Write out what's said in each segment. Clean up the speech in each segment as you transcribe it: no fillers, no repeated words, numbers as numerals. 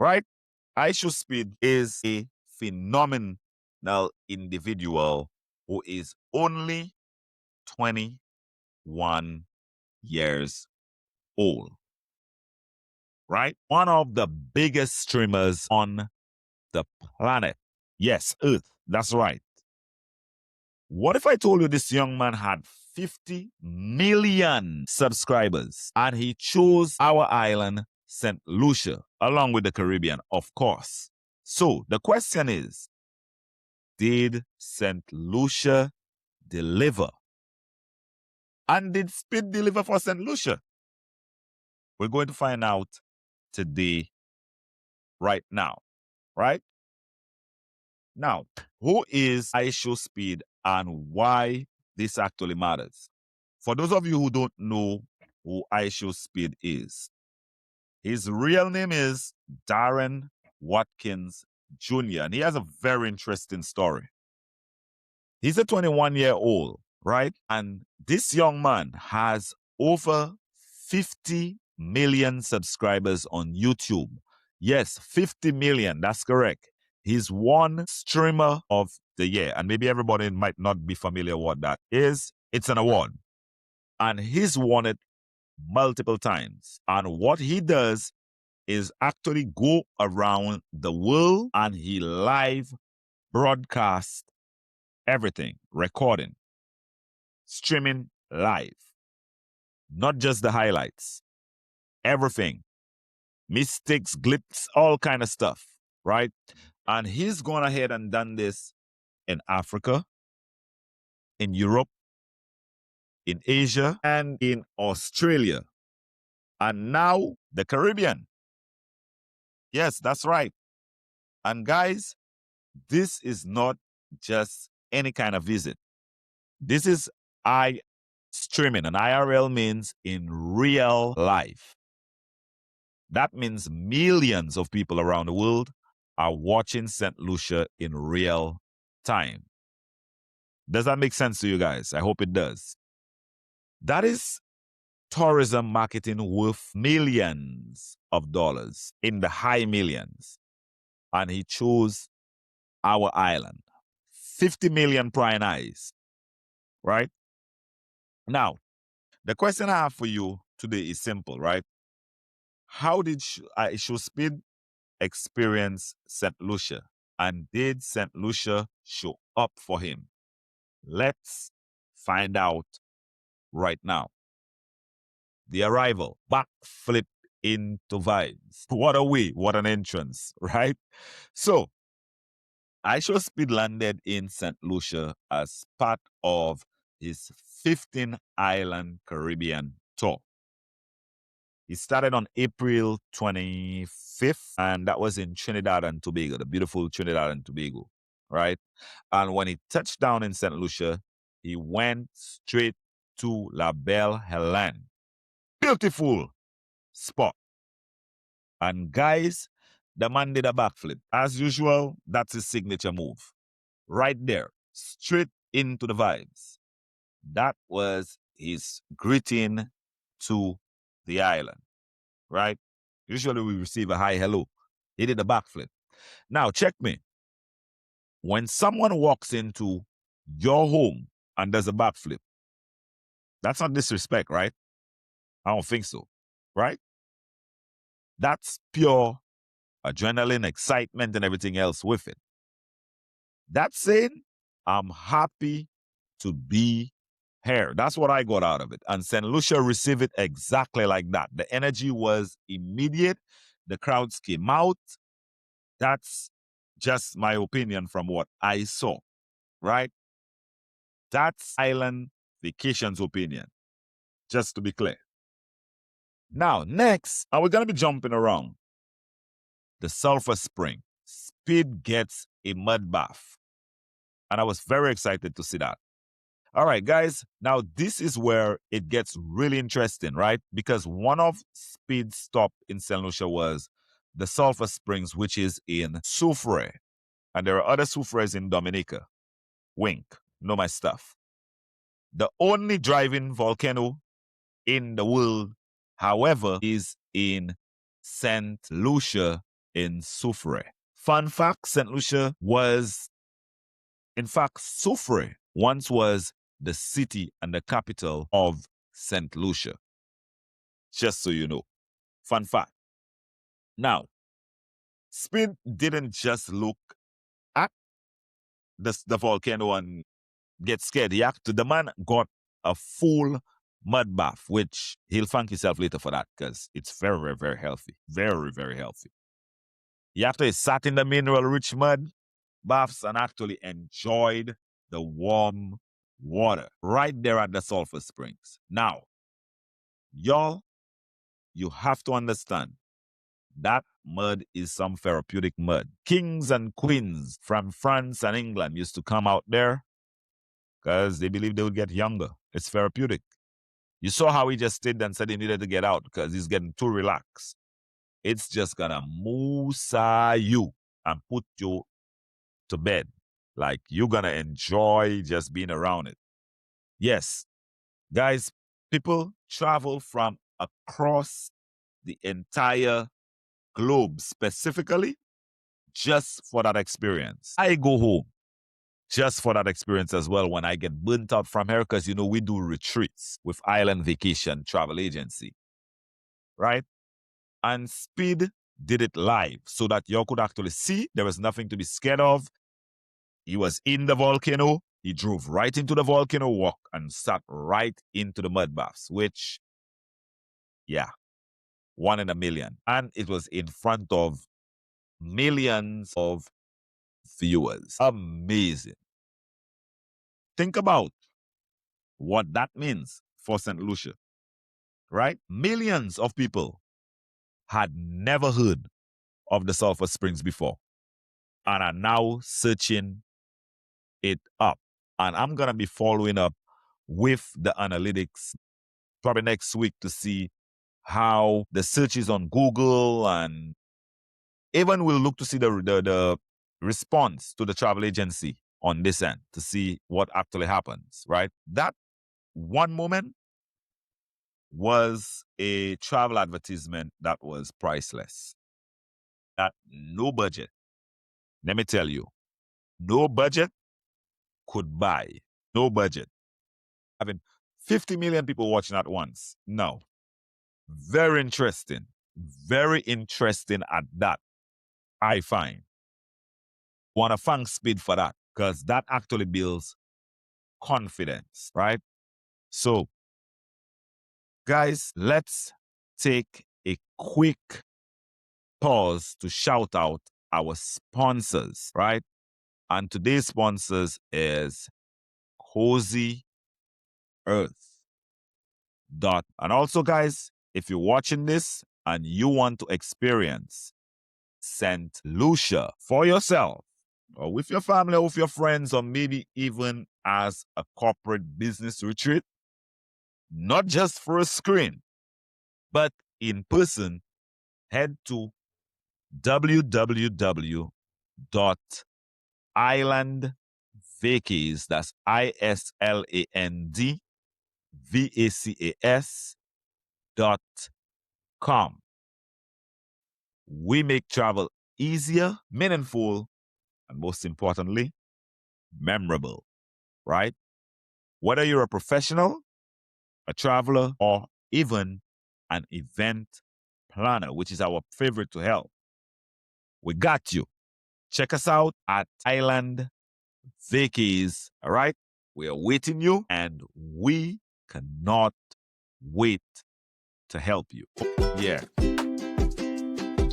right? iSHOWSPEED is a phenomenal individual who is only 21 years old, right? One of the biggest streamers on the planet. Yes, Earth. That's right. What if I told you this young man had 50 million subscribers and he chose our island, Saint Lucia, along with the Caribbean, of course. So the question is, did Saint Lucia deliver? And did Speed deliver for Saint Lucia? We're going to find out today, right now, right? Now, who is iSHOWSPEED and why this actually matters? For those of you who don't know who iSHOWSPEED is, his real name is Darren Watkins Jr., and he has a very interesting story. He's a 21-year-old, right? And this young man has over 50 million subscribers on YouTube. Yes, 50 million, that's correct. He's one streamer of the year, and maybe everybody might not be familiar what that is. It's an award, and he's won it multiple times. And what he does is actually go around the world and he live broadcast everything, recording, streaming live, not just the highlights, everything, mistakes, glitches, all kind of stuff, right? And he's gone ahead and done this in Africa, in Europe, in Asia, and in Australia, and now the Caribbean. Yes, that's right. And guys, this is not just any kind of visit. This is streaming, and IRL means in real life. That means millions of people around the world are watching St. Lucia in real time. Does that make sense to you guys? I hope it does. That is tourism marketing worth millions of dollars, in the high millions. And he chose our island. 50 million prying eyes, right? Now, the question I have for you today is simple, right? How did iSHOWSPEED experience St. Lucia? And did St. Lucia show up for him? Let's find out right now. The arrival, backflip into vibes. What a way, what an entrance, right? So, iSHOWSPEED landed in St. Lucia as part of his 15-island Caribbean tour. He started on April 25th, and that was in Trinidad and Tobago, the beautiful Trinidad and Tobago, right? And when he touched down in St. Lucia, he went straight to La Belle Helene. Beautiful spot. And guys, the man did a backflip. As usual, that's his signature move. Right there, straight into the vibes. That was his greeting to the island, right? Usually we receive a hi, hello. He did a backflip. Now, check me. When someone walks into your home and does a backflip, that's not disrespect, right? I don't think so, right? That's pure adrenaline, excitement, and everything else with it. That saying, I'm happy to be here. That's what I got out of it. And St. Lucia received it exactly like that. The energy was immediate. The crowds came out. That's just my opinion from what I saw, right? That's Island Vacations opinion, just to be clear. Now, next, and we're going to be jumping around. The Sulfur Spring. Speed gets a mud bath. And I was very excited to see that. All right, guys. Now, this is where it gets really interesting, right? Because one of Speed's stop in St. Lucia was the Sulfur Springs, which is in Sulfur. And there are other Sulfurs in Dominica. Wink. Know my stuff. The only driving volcano in the world, however, is in St. Lucia, in Soufrière. Fun fact, St. Lucia was, in fact, Soufrière once was the city and the capital of St. Lucia. Just so you know. Fun fact. Now, Speed didn't just look at the volcano and get scared. The man got a full mud bath, which he'll thank himself later for that because it's very, very, very healthy. Very, very healthy. He actually sat in the mineral-rich mud baths and actually enjoyed the warm water right there at the Sulfur Springs. Now, y'all, you have to understand that mud is some therapeutic mud. Kings and queens from France and England used to come out there because they believed they would get younger. It's therapeutic. You saw how he just stayed and said he needed to get out because he's getting too relaxed. It's just gonna moosa you and put you to bed. Like, you're gonna enjoy just being around it. Yes, guys, people travel from across the entire globe specifically just for that experience. I go home just for that experience as well when I get burnt out from here because, we do retreats with Island Vacation Travel Agency, right? And Speed did it live so that y'all could actually see there was nothing to be scared of. He was in the volcano. He drove right into the volcano walk and sat right into the mud baths, which, yeah, 1 in a million. And it was in front of millions of viewers. Amazing. Think about what that means for St. Lucia, right? Millions of people had never heard of the Sulfur Springs before and are now searching it up. And I'm going to be following up with the analytics probably next week to see how the searches on Google, and even we'll look to see the response to the travel agency on this end to see what actually happens, right? That one moment was a travel advertisement that was priceless. That no budget, let me tell you, no budget could buy. No budget. Having 50 million people watching at once. No. Very interesting. Very interesting at that, I find. Want to thank Speed for that because that actually builds confidence, right? So, guys, let's take a quick pause to shout out our sponsors, right? And today's sponsors is Cozy Earth. And also, guys, if you're watching this and you want to experience St. Lucia for yourself, or with your family, or with your friends, or maybe even as a corporate business retreat, not just for a screen, but in person, head to www.islandvacas, that's ISLANDVACAS.com. We make travel easier, meaningful, and most importantly, memorable, right? Whether you're a professional, a traveler, or even an event planner, which is our favorite to help, we got you. Check us out at Island Vacays, all right? We are waiting you, and we cannot wait to help you. Yeah.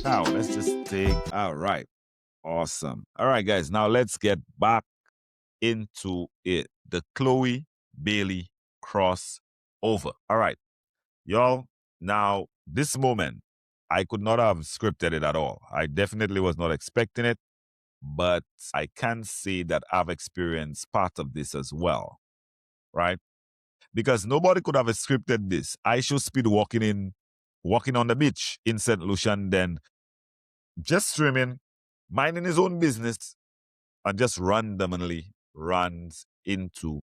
Now, let's just take, all right. Awesome. All right, guys, now let's get back into it. The Chloe Bailey crossover. All right, y'all. Now, this moment, I could not have scripted it at all. I definitely was not expecting it, but I can say that I've experienced part of this as well, right? Because nobody could have scripted this. iSHOWSPEED walking on the beach in St. Lucia, and then just streaming, minding his own business, and just randomly runs into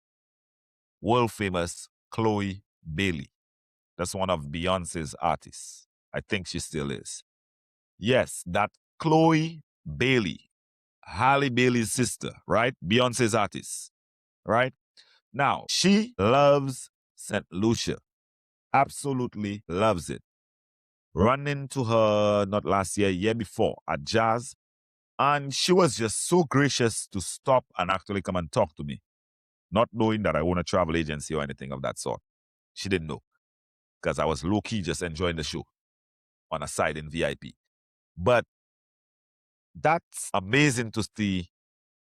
world famous Chloe Bailey. That's one of Beyonce's artists. I think she still is. Yes, that Chloe Bailey, Halle Bailey's sister, right? Beyonce's artist, right? Now, she loves St. Lucia, absolutely loves it. Run into her not last year, year before at Jazz, and she was just so gracious to stop and actually come and talk to me, not knowing that I own a travel agency or anything of that sort. She didn't know because I was low key just enjoying the show on a side in VIP. But that's amazing to see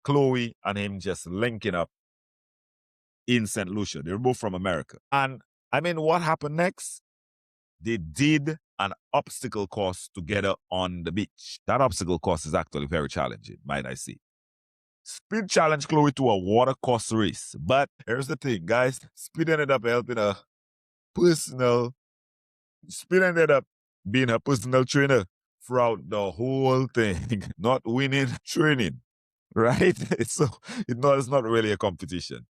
Chloe and him just linking up in St. Lucia. They're both from America. And I mean, what happened next? They did an obstacle course together on the beach. That obstacle course is actually very challenging, might I say. Speed challenged Chloe to a water course race. But here's the thing, guys. Speed ended up helping her personal. Speed ended up being her personal trainer throughout the whole thing, not winning training, right? So it's not really a competition.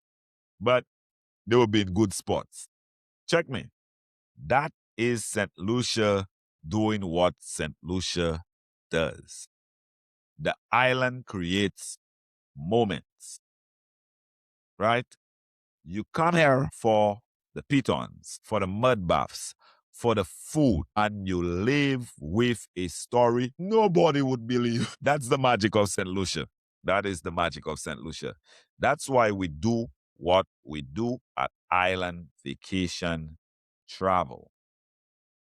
But they were being good sports. Check me. That is St. Lucia doing what St. Lucia does. The island creates moments, right? You come here for the pitons, for the mud baths, for the food, and you live with a story nobody would believe. That's the magic of St. Lucia. That is the magic of St. Lucia. That's why we do what we do at Island Vacation Travel.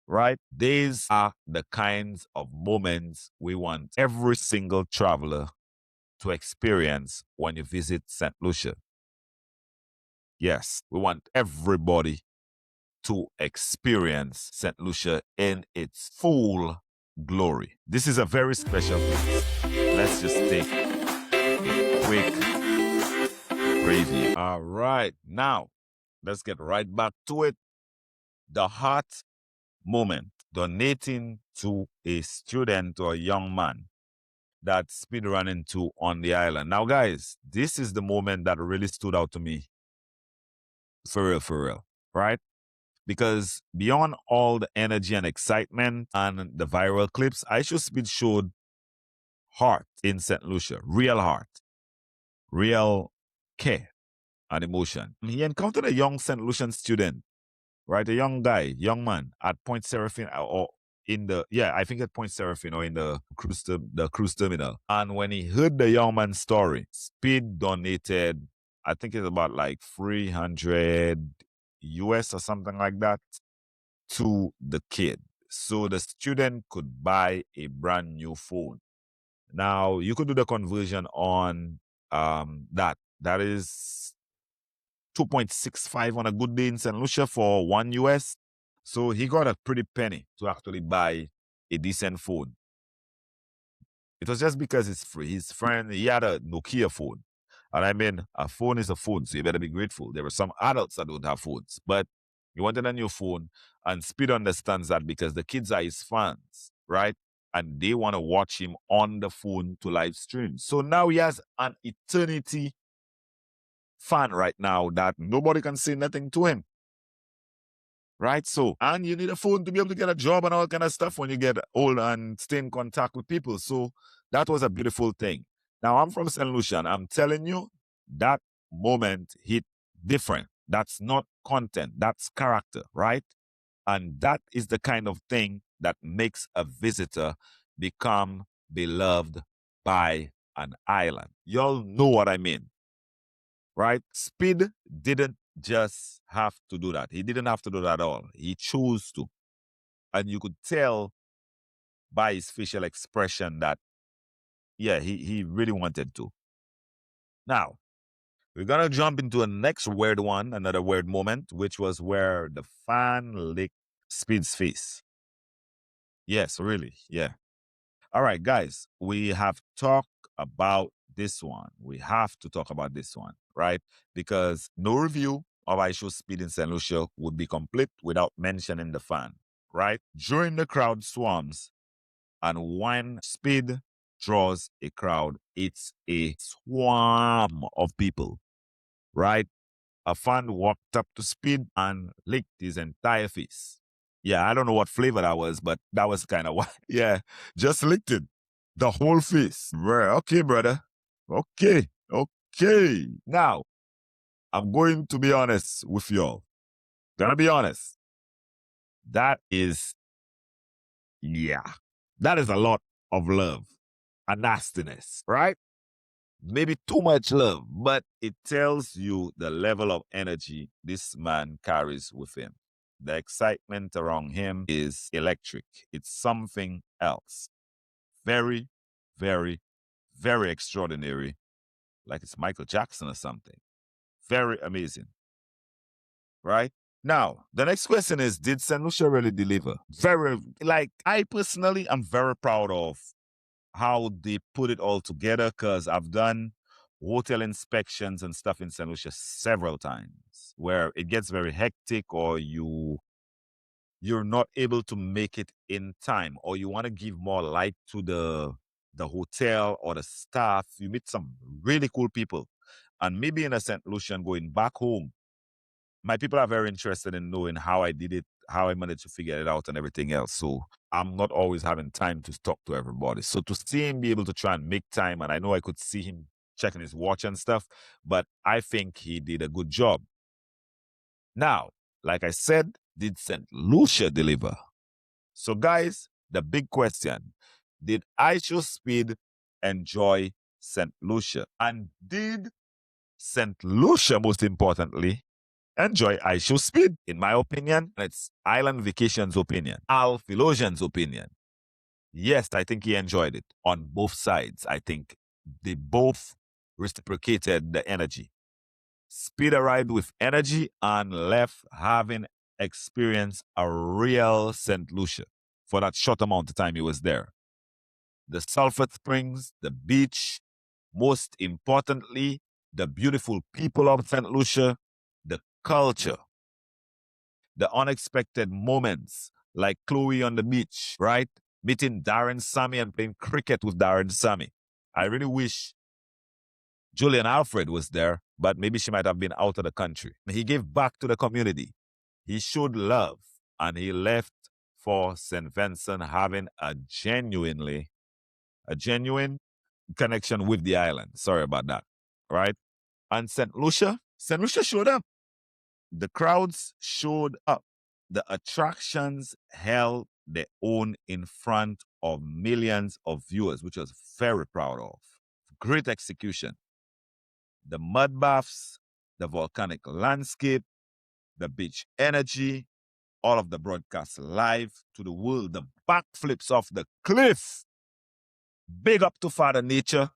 Right? These are the kinds of moments we want every single traveler to experience when you visit St. Lucia. Yes, we want everybody to experience St. Lucia in its full glory. This is a very special place. Let's just take a quick preview. All right, now let's get right back to it. The heart moment, donating to a student or a young man that speed ran into on the island. Now, guys, this is the moment that really stood out to me. For real, right? Because beyond all the energy and excitement and the viral clips, iSHOWSPEED showed heart in St. Lucia, real heart, real care and emotion. He encountered a young St. Lucian student, right? A young guy, young man at Point Seraphine or in the, I think at Point Seraphine or in the cruise terminal. And when he heard the young man's story, Speed donated, I think it's about like 300 US or something like that to the kid. So the student could buy a brand new phone. Now you could do the conversion on that. That is 2.65 on a good day in St. Lucia for $1 US. So he got a pretty penny to actually buy a decent phone. It was just because it's free. His friend, he had a Nokia phone. And I mean, a phone is a phone, so you better be grateful. There were some adults that don't have phones, but he wanted a new phone, and Speed understands that because the kids are his fans, right? And they want to watch him on the phone to live stream. So now he has an eternity fan right now that nobody can say nothing to him. Right? So, and you need a phone to be able to get a job and all kind of stuff when you get old and stay in contact with people. So that was a beautiful thing. Now, I'm from St. Lucia, and I'm telling you, that moment hit different. That's not content, that's character, right? And that is the kind of thing that makes a visitor become beloved by an island. Y'all know what I mean, right? Speed didn't just have to do that. He didn't have to do that at all. He chose to. And you could tell by his facial expression that, he really wanted to. Now, we're going to jump into a next weird one, another weird moment, which was where the fan licked Speed's face. Yes, really. Yeah. All right, guys, we have talked about this one. We have to talk about this one, right? Because no review of iSHOWSPEED in St. Lucia would be complete without mentioning the fan, right? During the crowd swarms, and when Speed draws a crowd, it's a swarm of people, right? A fan walked up to Speed and licked his entire face. Yeah, I don't know what flavor that was, but that was kind of what. Yeah, just licked it. The whole face. Right. Okay, brother. Okay. Okay. Now, I'm going to be honest with y'all. Gonna be honest. That is, yeah, that is a lot of love and nastiness, right? Maybe too much love, but it tells you the level of energy this man carries with him. The excitement around him is electric. It's something else. Very, very, very extraordinary. Like it's Michael Jackson or something. Very amazing. Right? Now, the next question is, did Saint Lucia really deliver? I personally am very proud of how they put it all together, because I've done hotel inspections and stuff in Saint Lucia several times where it gets very hectic, or you're not able to make it in time, or you want to give more light to the hotel or the staff. You meet some really cool people. And maybe in a St. Lucian going back home, my people are very interested in knowing how I did it, how I managed to figure it out and everything else. So I'm not always having time to talk to everybody. So to see him be able to try and make time, and I know I could see him checking his watch and stuff, but I think he did a good job. Now, like I said, did St. Lucia deliver? So guys, the big question, did iSHOWSPEED enjoy St. Lucia? And did St. Lucia, most importantly, enjoy iSHOWSPEED? In my opinion, it's Island Vacations' opinion, Al Philosian's opinion. Yes, I think he enjoyed it on both sides. I think they both reciprocated the energy. Speed arrived with energy and left having experienced a real St. Lucia for that short amount of time he was there. The Sulfur Springs, the beach, most importantly, the beautiful people of St. Lucia, the culture, the unexpected moments like Chloe on the beach, right? Meeting Darren Sammy and playing cricket with Darren Sammy. I really wish Julian Alfred was there, but maybe she might have been out of the country. He gave back to the community. He showed love, and he left for St. Vincent having a genuine connection with the island. Sorry about that, right? And St. Lucia showed up. The crowds showed up. The attractions held their own in front of millions of viewers, which I was very proud of. Great execution. The mud baths, the volcanic landscape, the beach energy, all of the broadcasts live to the world, the backflips off the cliff. Big up to Father Nature.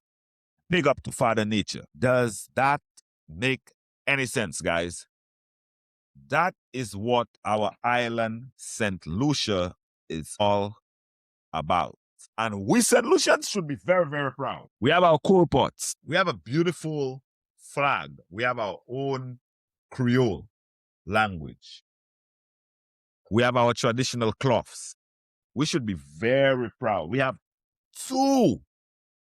Big up to Father Nature. Does that make any sense, guys? That is what our island, St. Lucia, is all about. And we St. Lucians should be very, very proud. We have our coal pots. We have a beautiful flag. We have our own Creole language. We have our traditional cloths. We should be very proud. We have 2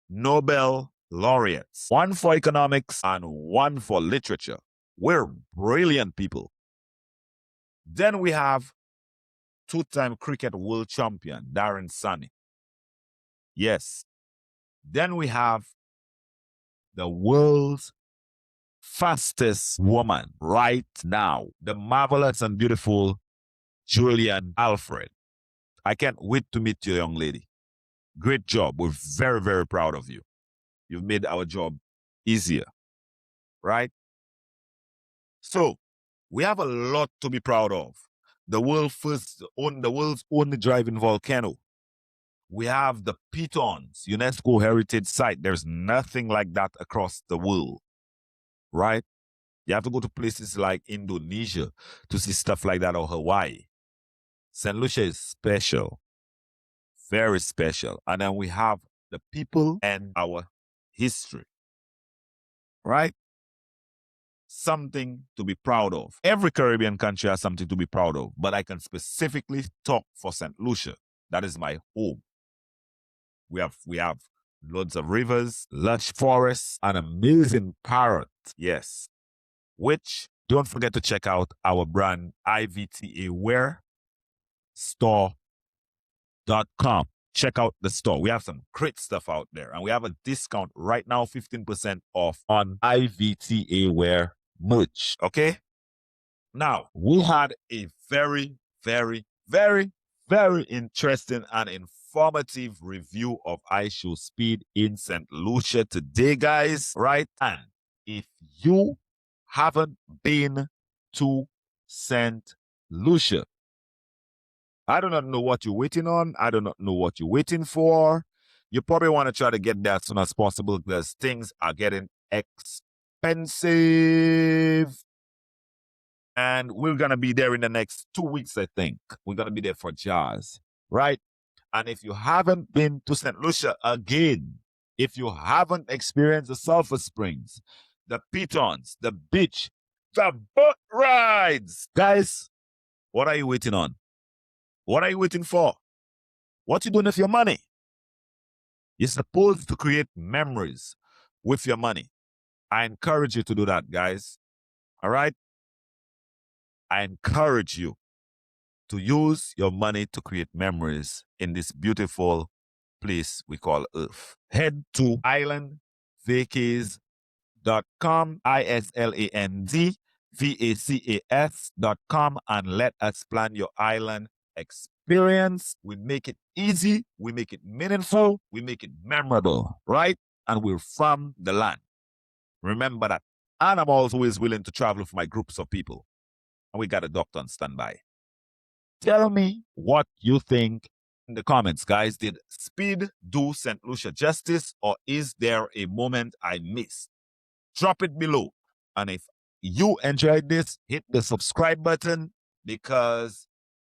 Nobel laureates, one for economics and one for literature. We're brilliant people. Then we have 2-time cricket world champion, Darren Sammy. Yes. Then we have the world's fastest woman right now, the marvelous and beautiful Julian Alfred. I can't wait to meet you, young lady. Great job. We're very, very proud of you. You've made our job easier, right? So we have a lot to be proud of. The world's only driving volcano. We have the Pitons, UNESCO Heritage Site. There's nothing like that across the world, right? You have to go to places like Indonesia to see stuff like that, or Hawaii. St. Lucia is special, very special. And then we have the people and our history, right? Something to be proud of. Every Caribbean country has something to be proud of, but I can specifically talk for St. Lucia. That is my home. We have loads of rivers, lush forests, an amazing parrot. Yes. Which, don't forget to check out our brand IVTA Wear Store.com. check out the store. We have some great stuff out there. And we have a discount right now, 15% off on IVTA wear merch. Okay? Now, we had a very, very, very, very interesting and informative review of iSHOWSPEED in Saint Lucia today, guys, right? And if you haven't been to Saint Lucia, I do not know what you're waiting on. I do not know what you're waiting for. You probably want to try to get there as soon as possible because things are getting expensive. And we're going to be there in the next 2 weeks, I think. We're going to be there for jazz, right? And if you haven't been to St. Lucia again, if you haven't experienced the Sulfur Springs, the pitons, the beach, the boat rides, guys, what are you waiting on? What are you waiting for? What you doing with your money? You're supposed to create memories with your money. I encourage you to do that, guys. All right? I encourage you to use your money to create memories in this beautiful place we call Earth. Head to islandvacas.com, ISLANDVACAS.com, and let us plan your island experience. We make it easy, we make it meaningful, we make it memorable, right? And we're from the land. Remember that. And I'm always willing to travel with my groups of people. And we got a doctor on standby. Tell me what you think in the comments, guys. Did Speed do St. Lucia justice, or is there a moment I missed? Drop it below. And if you enjoyed this, hit the subscribe button because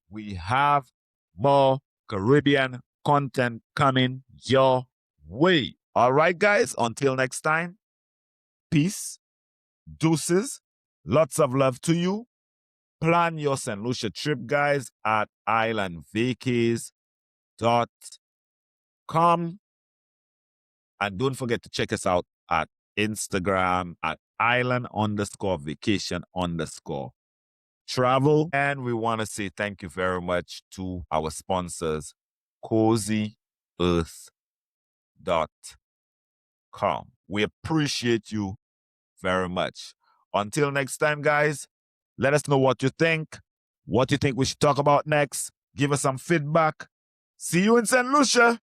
we have more Caribbean content coming your way. All right, guys. Until next time, peace, deuces, lots of love to you. Plan your St. Lucia trip, guys, at islandvacas.com. And don't forget to check us out at Instagram at island_vacation_travel. And we want to say thank you very much to our sponsors, CozyEarth.com. We appreciate you very much. Until next time, guys, let us know what you think we should talk about next. Give us some feedback. See you in St. Lucia.